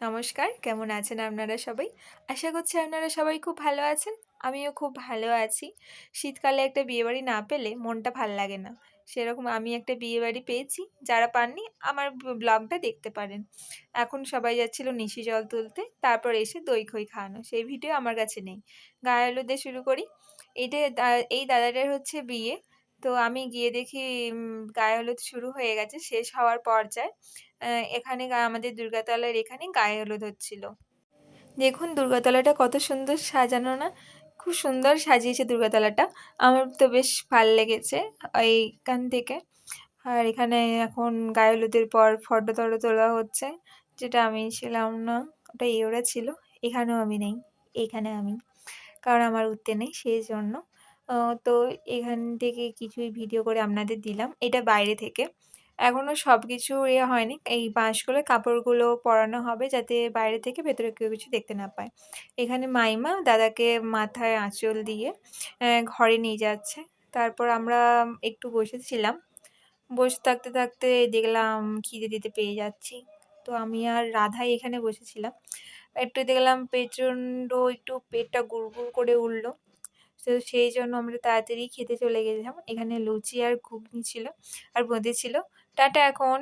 নমস্কার, কেমন আছেন আপনারা সবাই? আশা করছি আপনারা সবাই খুব ভালো আছেন। আমিও খুব ভালো আছি। শীতকালে একটা বিয়েবাড়ি না পেলে মনটা ভাল লাগে না। সেরকম আমি একটা বিয়েবাড়ি পেয়েছি। যারা পাননি আমার ব্লগটা দেখতে পারেন। এখন সবাই যাচ্ছিল নিশি জল তুলতে, তারপর এসে দই-খই খাওয়ানো। সেই ভিডিও আমার কাছে নেই। গায়ে হলুদ দিয়ে শুরু করি। এইটা এই দাদাটার হচ্ছে বিয়ে। তো আমি গিয়ে দেখি গায়ে হলুদ শুরু হয়ে গেছে, শেষ হওয়ার পর্যায়ে। এখানে আমাদের দুর্গাতলার এখানে গায়ে হলুদ হচ্ছিল। দেখুন দুর্গাতলাটা কত সুন্দর সাজানো না? খুব সুন্দর সাজিয়েছে দুর্গাতলাটা। আমার তো বেশ ভাল লেগেছে এইখান থেকে। আর এখানে এখন গায়ে হলুদের পর ফটো-টটো তোলা হচ্ছে। যেটা আমি ছিলাম না। ওটা ওরা ছিল। এখানেও আমি নেই। এইখানে আমি। কারণ আমার উঠতে নেই সেইজন্য। আ তো এখান থেকে কিছুই ভিডিও করে আপনাদের দিলাম। এটা বাইরে থেকে। এখনো সবকিছু হয়নি। এই বাঁশগুলো কাপড়গুলো পরানো হবে যাতে বাইরে থেকে ভেতরে কেউ কিছু দেখতে না পায়। এখানে মাইমা দাদাকে মাথায় আঁচল দিয়ে ঘরে নিয়ে যাচ্ছে। তারপর আমরা একটু বসেছিলাম। বসে থাকতে দেখলাম খিদে পেয়ে যাচ্ছি। তো আমি আর রাধাই এখানে বসেছিলাম। একটু দেখলাম প্রচণ্ড একটু পেটটা গুড়গুড় করে উঠল। তো সেইজন্য আমরা তাড়াতাড়ি খেতে চলে গেলাম। এখানে লুচি আর ঘুগনি ছিল আর বোঁদে ছিল। টাটা এখন।